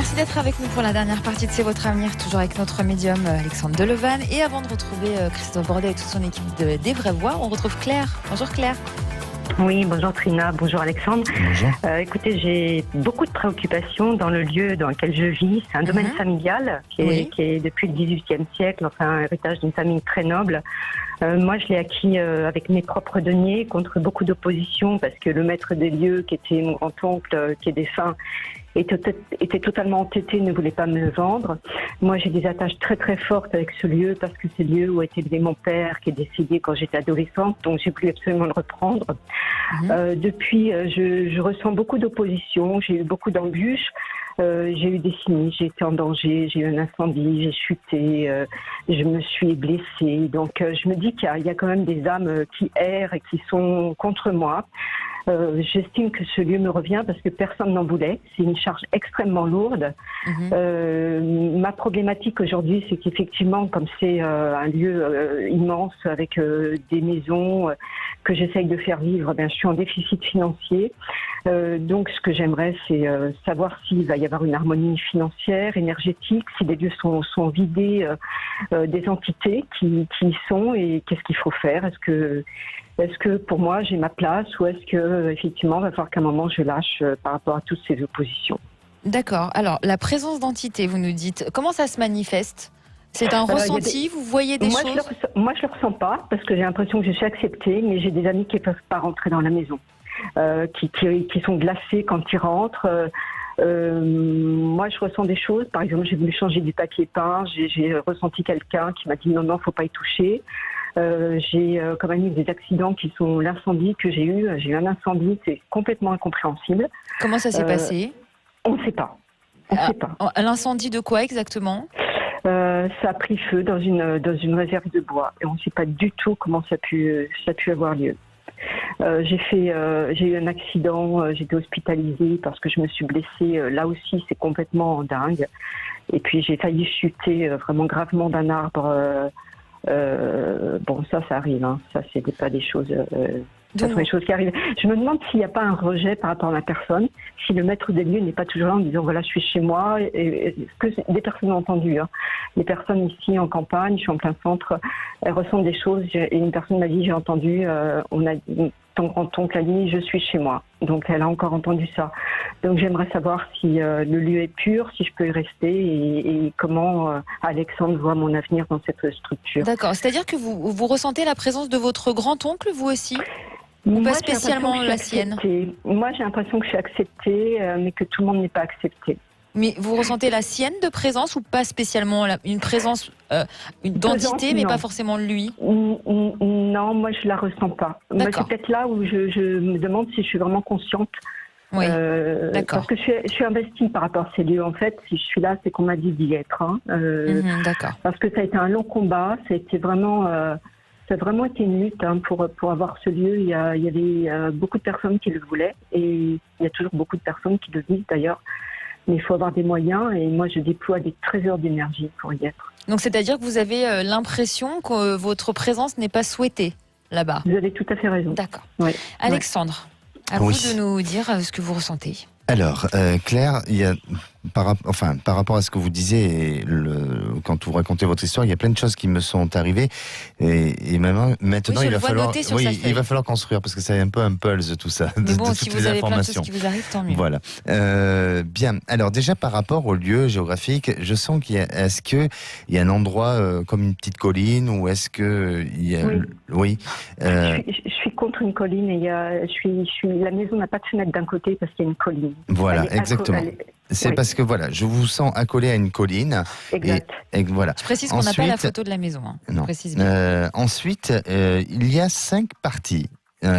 Merci d'être avec nous pour la dernière partie de C'est votre avenir, toujours avec notre médium Alexandre Delevanne. Et avant de retrouver Christophe Bordet et toute son équipe des Vraies Voix, on retrouve Claire. Bonjour Claire. Oui, bonjour Trina, bonjour Alexandre. Bonjour. Écoutez, j'ai beaucoup de préoccupations dans le lieu dans lequel je vis. C'est un domaine familial qui est depuis le XVIIIe siècle, enfin un héritage d'une famille très noble. Moi, je l'ai acquis avec mes propres deniers, contre beaucoup d'opposition, parce que le maître des lieux, qui était mon grand-oncle, qui est défunt, était totalement entêté, ne voulait pas me le vendre. Moi, j'ai des attaches très très fortes avec ce lieu, parce que c'est le lieu où a été élevé mon père, qui est décédé quand j'étais adolescente, donc j'ai voulu absolument le reprendre. Depuis, je ressens beaucoup d'opposition, j'ai eu beaucoup d'embûches. J'ai eu des sinistres, j'ai été en danger, j'ai eu un incendie, j'ai chuté, je me suis blessée. Donc je me dis qu'il y a quand même des âmes qui errent et qui sont contre moi. J'estime que ce lieu me revient parce que personne n'en voulait. C'est une charge extrêmement lourde. Ma problématique aujourd'hui, c'est qu'effectivement, comme c'est un lieu immense avec des maisons que j'essaye de faire vivre, je suis en déficit financier. Donc ce que j'aimerais, c'est savoir s'il va y avoir une harmonie financière, énergétique, si les lieux sont vidés des entités qui y sont et qu'est-ce qu'il faut faire. Est-ce que pour moi j'ai ma place ou est-ce que effectivement il va falloir qu'à un moment je lâche par rapport à toutes ces oppositions. D'accord. Alors la présence d'entités, vous nous dites, comment ça se manifeste ? C'est un ressenti, vous voyez des choses ? Moi je le ressens pas parce que j'ai l'impression que je suis acceptée, mais j'ai des amis qui ne peuvent pas rentrer dans la maison, qui sont glacés quand ils rentrent. Moi je ressens des choses, par exemple j'ai voulu changer du papier peint, j'ai ressenti quelqu'un qui m'a dit non, faut pas y toucher. J'ai quand même eu des accidents qui sont l'incendie que j'ai eu un incendie, c'est complètement incompréhensible. Comment ça s'est passé ? On ne sait pas. L'incendie de quoi exactement ? Ça a pris feu dans une réserve de bois et on ne sait pas du tout comment ça a pu avoir lieu. J'ai eu un accident, j'ai été hospitalisée parce que je me suis blessée. Là aussi, c'est complètement dingue. Et puis j'ai failli chuter vraiment gravement d'un arbre. Ça arrive. Ça, c'est pas des choses. Ce sont des choses qui arrivent. Je me demande s'il n'y a pas un rejet par rapport à la personne, si le maître des lieux n'est pas toujours là en disant voilà, je suis chez moi. Et ce que des personnes ont entendu. Les personnes ici en campagne, je suis en plein centre, elles ressentent des choses. Et une personne m'a dit j'ai entendu, ton grand-oncle a dit je suis chez moi. Donc elle a encore entendu ça. Donc j'aimerais savoir si le lieu est pur, si je peux y rester et comment Alexandre voit mon avenir dans cette structure. D'accord, c'est-à-dire que vous ressentez la présence de votre grand-oncle, vous aussi ? Ou pas spécialement la sienne ? Moi j'ai l'impression que je suis acceptée, mais que tout le monde n'est pas accepté. Mais vous ressentez la sienne de présence ou pas spécialement une présence d'entité, mais non. Pas forcément lui ? Non, moi je la ressens pas. Moi, c'est peut-être là où je me demande si je suis vraiment consciente. Oui, d'accord. Parce que je suis investie par rapport à ces lieux. En fait, si je suis là, c'est qu'on m'a dit d'y être. D'accord. Parce que ça a été un long combat. Ça a vraiment été une lutte pour avoir ce lieu. Il y avait beaucoup de personnes qui le voulaient et il y a toujours beaucoup de personnes qui le disent d'ailleurs. Mais il faut avoir des moyens et moi je déploie des trésors d'énergie pour y être. Donc c'est-à-dire que vous avez l'impression que votre présence n'est pas souhaitée là-bas. Vous avez tout à fait raison. D'accord. Oui. Alexandre, à vous de nous dire ce que vous ressentez. Alors, Claire, il y a, par rapport à ce que vous disiez, quand vous racontez votre histoire, il y a plein de choses qui me sont arrivées. Et maintenant, il va falloir construire, parce que c'est un peu un puzzle tout ça. Mais bon, si vous avez plein de choses qui vous arrivent, tant mieux. Voilà. Bien. Alors déjà, par rapport au lieu géographique, je sens est-ce qu'il y a un endroit comme une petite colline, ou est-ce que il y a... Oui. Je suis contre une colline et la maison n'a pas de fenêtre d'un côté parce qu'il y a une colline. Voilà, exactement. C'est parce que je vous sens accolé à une colline. Exact. Et voilà. Je précise qu'on n'a pas la photo de la maison. Non. Précise bien. Ensuite, il y a 5 parties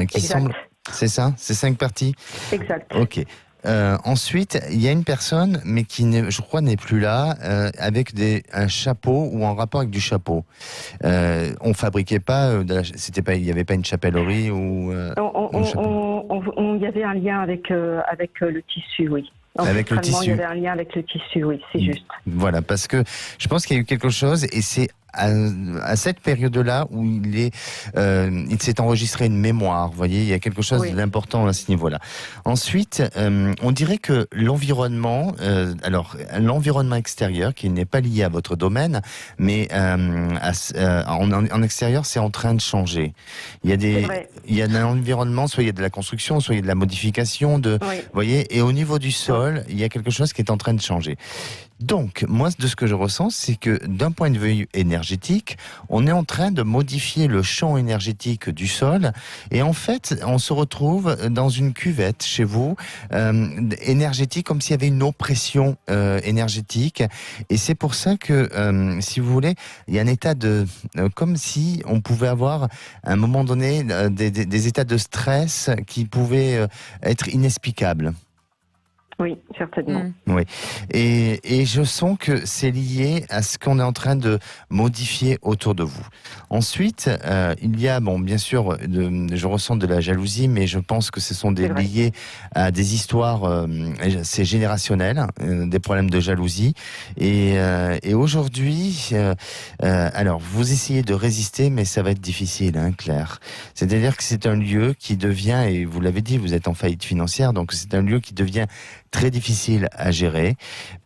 qui semblent. C'est ça ? C'est 5 parties ? Exact. Ok. Ensuite, il y a une personne, mais qui, je crois, n'est plus là, avec un chapeau ou en rapport avec du chapeau. On fabriquait pas, il n'y avait pas une chapellerie ou. Il y avait un lien avec le tissu, oui. Avec le tissu. Il y avait un lien avec le tissu, oui, c'est juste. Voilà, parce que je pense qu'il y a eu quelque chose et c'est à cette période-là où il s'est enregistré une mémoire. Vous voyez, il y a quelque chose d'important à ce niveau-là. Ensuite, on dirait que l'environnement, l'environnement extérieur, qui n'est pas lié à votre domaine, mais en extérieur, c'est en train de changer. Il y a un environnement, soit il y a de la construction, soit il y a de la modification, vous voyez, et au niveau du sol, il y a quelque chose qui est en train de changer. Donc, moi, de ce que je ressens, c'est que d'un point de vue énergétique, on est en train de modifier le champ énergétique du sol. Et en fait, on se retrouve dans une cuvette chez vous, énergétique, comme s'il y avait une oppression énergétique. Et c'est pour ça que, si vous voulez, il y a un état comme si on pouvait avoir, à un moment donné, des états de stress qui pouvaient être inexplicables. Oui, certainement. Oui. Et je sens que c'est lié à ce qu'on est en train de modifier autour de vous. Ensuite, il y a, bien sûr, je ressens de la jalousie, mais je pense que ce sont liés à des histoires, c'est générationnel, des problèmes de jalousie. Et aujourd'hui, alors, vous essayez de résister, mais ça va être difficile, Claire. C'est-à-dire que c'est un lieu qui devient, et vous l'avez dit, vous êtes en faillite financière, donc c'est un lieu qui devient très difficile à gérer.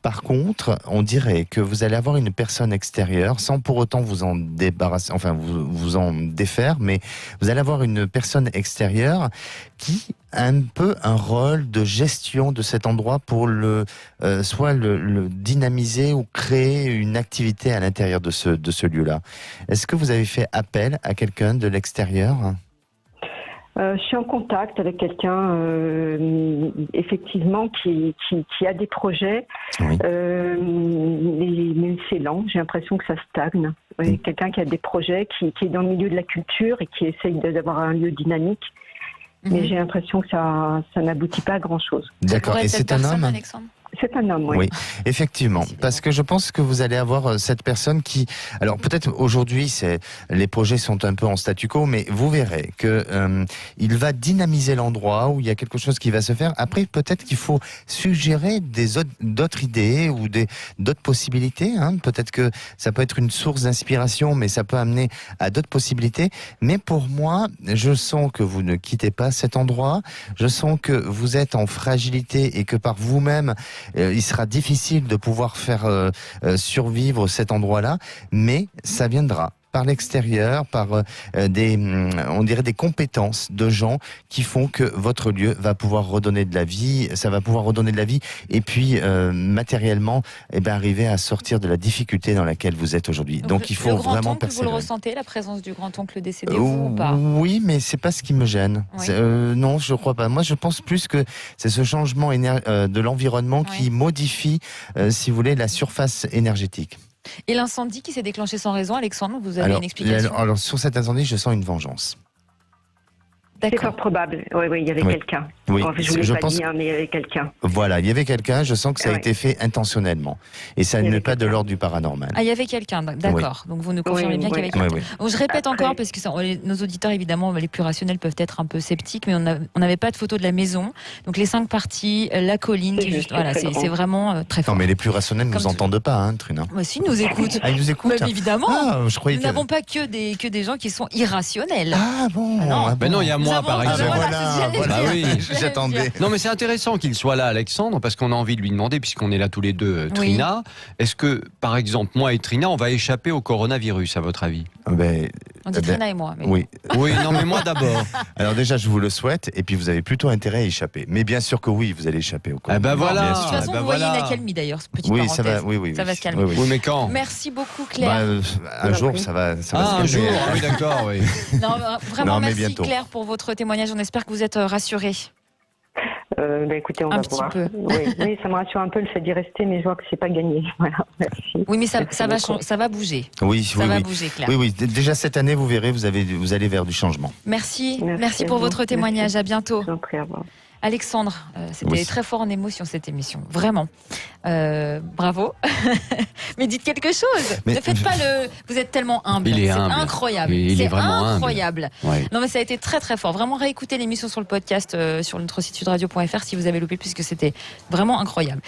Par contre, on dirait que vous allez avoir une personne extérieure, sans pour autant vous en débarrasser, enfin vous en défaire, mais vous allez avoir une personne extérieure qui a un peu un rôle de gestion de cet endroit pour soit le dynamiser ou créer une activité à l'intérieur de ce lieu-là. Est-ce que vous avez fait appel à quelqu'un de l'extérieur ? Je suis en contact avec quelqu'un, effectivement, qui a des projets, mais c'est lent. J'ai l'impression que ça stagne. Quelqu'un qui a des projets, qui est dans le milieu de la culture et qui essaye d'avoir un lieu dynamique. Mais j'ai l'impression que ça n'aboutit pas à grand-chose. D'accord. Et c'est un homme, Alexandre ? C'est un homme, oui. Oui, effectivement. Parce que je pense que vous allez avoir cette personne qui... Alors peut-être aujourd'hui, les projets sont un peu en statu quo, mais vous verrez que il va dynamiser l'endroit où il y a quelque chose qui va se faire. Après, peut-être qu'il faut suggérer d'autres idées ou d'autres possibilités. Peut-être que ça peut être une source d'inspiration, mais ça peut amener à d'autres possibilités. Mais pour moi, je sens que vous ne quittez pas cet endroit. Je sens que vous êtes en fragilité et que par vous-même, il sera difficile de pouvoir faire survivre cet endroit-là, mais ça viendra par l'extérieur, par on dirait des compétences de gens qui font que votre lieu va pouvoir redonner de la vie, ça va pouvoir redonner de la vie, et puis matériellement, arriver à sortir de la difficulté dans laquelle vous êtes aujourd'hui. Donc il faut vraiment persévérer. Vous le ressentez, la présence du grand-oncle décédé ou pas ? Oui, mais c'est pas ce qui me gêne. Oui. Non, je crois pas. Moi, je pense plus que c'est ce changement de l'environnement qui modifie, si vous voulez, la surface énergétique. Et l'incendie qui s'est déclenché sans raison, Alexandre, vous avez une explication ? Alors, sur cet incendie, je sens une vengeance. C'est fort probable. Oui, il y avait quelqu'un. Oui, je ne l'ai pas dit, mais il y avait quelqu'un. Voilà, il y avait quelqu'un, je sens que ça a été fait intentionnellement. Et ça n'est pas de l'ordre du paranormal. Ah, il y avait quelqu'un, d'accord. Donc vous nous confirmez bien qu'il y avait quelqu'un. Donc, je répète encore, parce que nos auditeurs, évidemment, les plus rationnels peuvent être un peu sceptiques, mais on n'avait pas de photo de la maison. Donc les 5 parties, la colline, c'est vraiment très fort. Non, mais les plus rationnels ne nous entendent pas, Trina. Si, ils nous écoutent. Ah, ils nous écoutent. Mais évidemment. Je croyais nous n'avons pas que des gens qui sont irrationnels. Ah bon. Non, il y a moi, par exemple. Voilà, oui, j'attendais. Non, mais c'est intéressant qu'il soit là, Alexandre, parce qu'on a envie de lui demander, puisqu'on est là tous les deux, Trina, est-ce que, par exemple, moi et Trina, on va échapper au coronavirus, à votre avis ? On dit Trina et moi. Mais... Oui, non, mais moi d'abord. Alors déjà, je vous le souhaite, et puis vous avez plutôt intérêt à échapper. Mais bien sûr que oui, vous allez échapper au coronavirus. Voilà. De toute façon, vous voyez une accalmie d'ailleurs, petite parenthèse. Ça va se calmer. Oui, mais quand ? Merci beaucoup, Claire. Un jour, ça va se calmer. Un jour, oui, d'accord, oui. Non, vraiment, merci Claire pour votre témoignage. On espère que vous êtes rassurés. Écoutez, on va voir. Oui, ça me rassure un peu le fait d'y rester, mais je vois que c'est pas gagné. Voilà, merci. Oui, mais ça va bouger. Ça va bouger, Claire. Oui. Déjà cette année, vous verrez, vous allez vers du changement. Merci pour votre témoignage. Merci. À bientôt. Je vous en prie, au revoir. Alexandre, c'était très fort en émotion cette émission, vraiment. Bravo. Mais dites quelque chose. Ne faites pas vous êtes tellement humble. Il est humble. C'est incroyable. C'est vraiment incroyable. Ouais. Non mais ça a été très très fort. Vraiment réécoutez l'émission sur le podcast sur notre site sudradio.fr si vous avez loupé, puisque c'était vraiment incroyable.